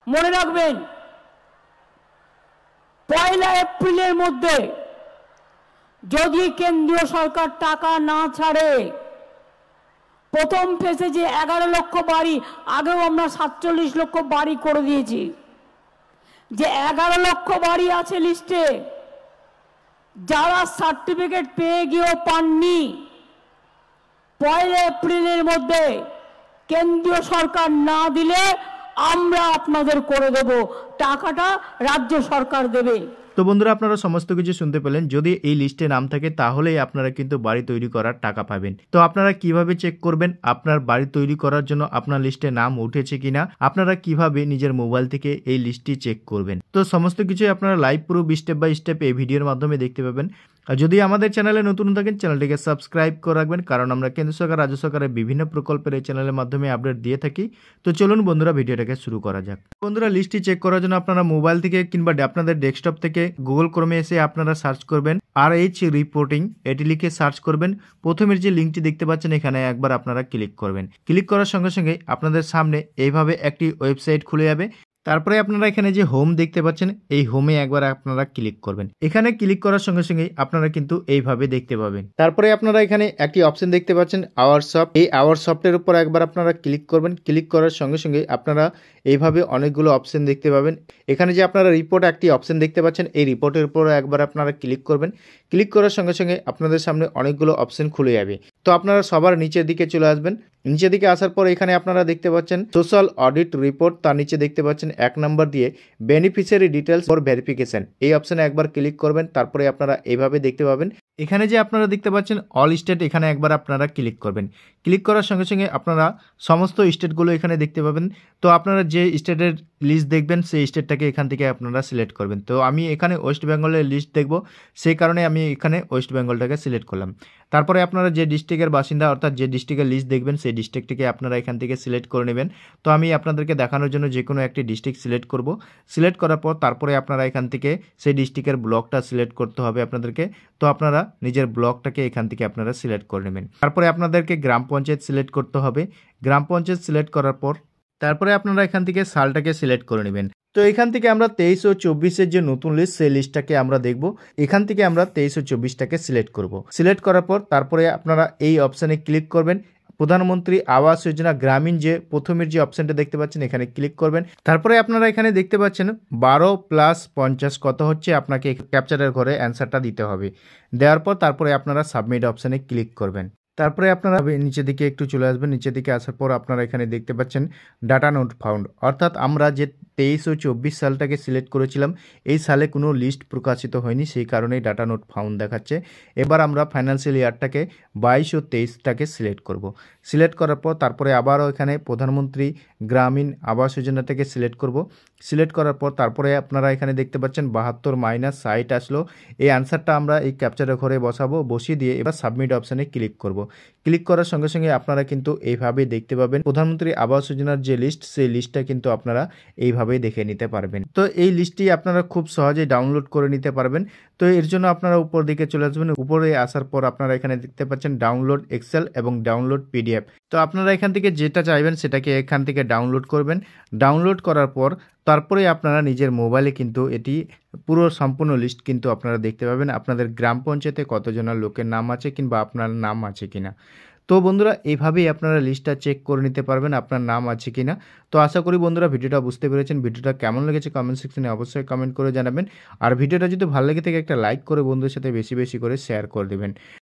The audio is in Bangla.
মনে রাখবেন, 1 এপ্রিলের মধ্যে যদি কেন্দ্রীয় সরকার টাকা না ছাড়ে, প্রথম ফেজে যে 11 লক্ষ বাড়ি, আগেও আমরা 47 লক্ষ বাড়ি করে দিয়েছি, যে 11 লক্ষ বাড়ি আছে লিস্টে, যারা সার্টিফিকেট পেয়ে গিয়েও পাননি, 1 এপ্রিলের মধ্যে কেন্দ্রীয় সরকার না দিলে আমরা আপনাদের করে দেব, টাকাটা রাজ্য সরকার দেবে। তো বন্ধুরা, আপনারা সমস্ত কিছু শুনতে পেলেন। যদি এই লিস্টে নাম থাকে তাহলেই আপনারা কিন্তু বাড়ি তৈরি করার টাকা পাবেন। তো আপনারা কিভাবে চেক করবেন আপনার বাড়ি তৈরি করার জন্য আপনার লিস্টে নাম উঠেছে কিনা, আপনারা কিভাবে নিজের মোবাইল থেকে এই লিস্টটি চেক করবেন, তো সমস্ত কিছুই আপনারা live proof step by step এই ভিডিওর মাধ্যমে দেখতে পাবেন। আর যদি আমাদের চ্যানেলে নতুন থাকেন, চ্যানেলটিকে সাবস্ক্রাইব করে রাখবেন, কারণ আমরা কেন্দ্র সরকার রাজ্য সরকারের বিভিন্ন প্রকল্পের এই চ্যানেলের মাধ্যমে আপডেট দিয়ে থাকি। তো চলুন বন্ধুরা, ভিডিওটাকে শুরু করা যাক। বন্ধুরা, লিস্টটি চেক করার জন্য আপনারা মোবাইল থেকে কিংবা আপনাদের ডেস্কটপ থেকে গুগল ক্রোমে এসে আপনারা সার্চ করবেন RH রিপোর্টিং, এটি লিখে সার্চ করবেন। প্রথমের যে লিঙ্কটি দেখতে পাচ্ছেন এখানে একবার আপনারা ক্লিক করবেন। ক্লিক করার সঙ্গে সঙ্গে আপনাদের সামনে এইভাবে একটি ওয়েবসাইট খুলে যাবে। তারপরে আপনারা এখানে যে হোম দেখতে পাচ্ছেন, এই হোমে একবার আপনারা ক্লিক করবেন। এখানে ক্লিক করার সঙ্গে সঙ্গে আপনারা কিন্তু এইভাবে দেখতে পাবেন। তারপরে আপনারা এখানে একটি অপশন দেখতে পাচ্ছেন আওয়ারসফট, এই আওয়ারসফটের উপর একবার আপনারা ক্লিক করবেন। ক্লিক করার সঙ্গে সঙ্গে আপনারা এইভাবে অনেকগুলো অপশন দেখতে পাবেন। এখানে যে আপনারা রিপোর্ট একটি অপশন দেখতে পাচ্ছেন, এই রিপোর্টের উপর একবার আপনারা ক্লিক করবেন। ক্লিক করার সঙ্গে সঙ্গে আপনাদের সামনে অনেকগুলো অপশন খুলে যাবে। তো আপনারা সবার নিচের দিকে চলে আসবেন। নিচের দিকে আসার পর এখানে আপনারা দেখতে পাচ্ছেন সোশ্যাল অডিট রিপোর্ট, তার নিচে দেখতে পাচ্ছেন 1 নম্বর দিয়ে বেনিফিশিয়ারি ডিটেলস ফর ভেরিফিকেশন, এই অপশনে একবার ক্লিক করবেন। তারপরে আপনারা এইভাবে দেখতে পাবেন। এখানে যে আপনারা দেখতে পাচ্ছেন অল স্টেট, এখানে একবার আপনারা ক্লিক করবেন। ক্লিক করার সঙ্গে সঙ্গে আপনারা সমস্ত স্টেটগুলো এখানে দেখতে পাবেন। তো আপনারা যে স্টেটের লিস্ট দেখবেন সেই স্টেটটাকে এখান থেকে আপনারা সিলেক্ট করবেন। তো আমি এখানে ওয়েস্ট বেঙ্গলের লিস্ট দেখব, সেই কারণে আমি এখানে ওয়েস্ট বেঙ্গলটাকে সিলেক্ট করলাম। তারপরে আপনারা যে ডিস্ট্রিক্টের বাসিন্দা অর্থাৎ যে ডিস্ট্রিক্টের লিস্ট দেখবেন সেই ডিস্ট্রিক্টটিকে আপনারা এখান থেকে সিলেক্ট করে নেবেন। তো আমি আপনাদেরকে দেখানোর জন্য যে কোনো একটি ডিস্ট্রিক্ট সিলেক্ট করব। সিলেক্ট করার পর তারপরে আপনারা এখান থেকে সেই ডিস্ট্রিক্টের ব্লকটা সিলেক্ট করতে হবে আপনাদেরকে। তো আপনারা নিজের ব্লকটাকে এখান থেকে আপনারা সিলেক্ট করে নেবেন। তারপরে আপনাদেরকে গ্রাম পঞ্চায়েত সিলেক্ট করতে হবে। গ্রাম পঞ্চায়েত সিলেক্ট করার পর তারপরে আপনারা এখান থেকে সালটাকে সিলেক্ট করে নেবেন। তো এখান থেকে আমরা 23 ও 24-এর যে নতুন লিস্ট সেই লিস্টটাকে আমরা দেখব। এখান থেকে আমরা 23 ও 24টাকে সিলেক্ট করব। সিলেক্ট করার পর তারপরে আপনারা এই অপশানে ক্লিক করবেন। প্রধানমন্ত্রী আবাস যোজনা গ্রামীণ যে প্রথমের যে অপশনটা দেখতে পাচ্ছেন এখানে ক্লিক করবেন। তারপরে আপনারা এখানে দেখতে পাচ্ছেন 12 + 50 কত হচ্ছে, আপনাকে ক্যাপচারের ঘরে অ্যান্সারটা দিতে হবে। দেওয়ার পর তারপরে আপনারা সাবমিট অপশানে ক্লিক করবেন। তারপরে আপনারা নিচের দিকে একটু চলে আসবেন। নিচের দিকে আসার পর আপনারা এখানে দেখতে পাচ্ছেন ডাটা নট ফাউন্ড, অর্থাৎ আমরা যে 23 ও 24 সালটাকে সিলেক্ট করেছিলাম এই সালে কোনো লিস্ট প্রকাশিত হয়নি, সেই কারণেই ডাটা নট ফাউন্ড দেখাচ্ছে। এবার আমরা ফাইন্যান্সিয়াল ইয়ারটাকে 22 ও 23টাকে সিলেক্ট করব। সিলেক্ট করার পর তারপরে আবারও এখানে প্রধানমন্ত্রী গ্রামীণ আবাস যোজনাটাকে সিলেক্ট করব। সিলেক্ট করার পর তারপরে আপনারা এখানে দেখতে পাচ্ছেন 72 - 60 আসলো। এই অ্যান্সারটা আমরা এই ক্যাপচারের ঘরে বসাবো, বসিয়ে দিয়ে এবার সাবমিট অপশানে ক্লিক করব। ক্লিক করার সঙ্গে সঙ্গে আপনারা কিন্তু এইভাবে দেখতে পাবেন প্রধানমন্ত্রী আবাস যোজনার যে লিস্ট সেই লিস্টটা কিন্তু আপনারা এইভাবেই দেখে নিতে পারবেন। তো এই লিস্টটি আপনারা খুব সহজেই ডাউনলোড করে নিতে পারবেন। তো এর জন্য আপনারা উপর দিকে চলে আসবেন। উপরে আসার পর আপনারা এখানে দেখতে পাচ্ছেন ডাউনলোড এক্সেল এবং ডাউনলোড PDF। তো আপনারা এখান থেকে যেটা চাইবেন সেটাকে এখান থেকে ডাউনলোড করবেন। ডাউনলোড করার পর তারপরে আপনারা নিজের মোবাইলে কিন্তু এটি পুরো সম্পূর্ণ লিস্ট কিন্তু আপনারা দেখতে পাবেন, আপনাদের গ্রাম পঞ্চায়েতে কতজনের লোকের নাম আছে কিংবা আপনার নাম আছে কিনা। তো বন্ধুরা, এইভাবেই আপনারা লিস্টটা চেক করে নিতে পারবেন আপনার নাম আছে কিনা। তো আশা করি বন্ধুরা ভিডিওটা বুঝতে পেরেছেন। ভিডিওটা কেমন লেগেছে কমেন্ট সেকশনে অবশ্যই কমেন্ট করে জানাবেন। আর ভিডিওটা যদি ভালো লেগে থাকে একটা লাইক করে বন্ধুদের সাথে বেশি বেশি করে শেয়ার করে দেবেন।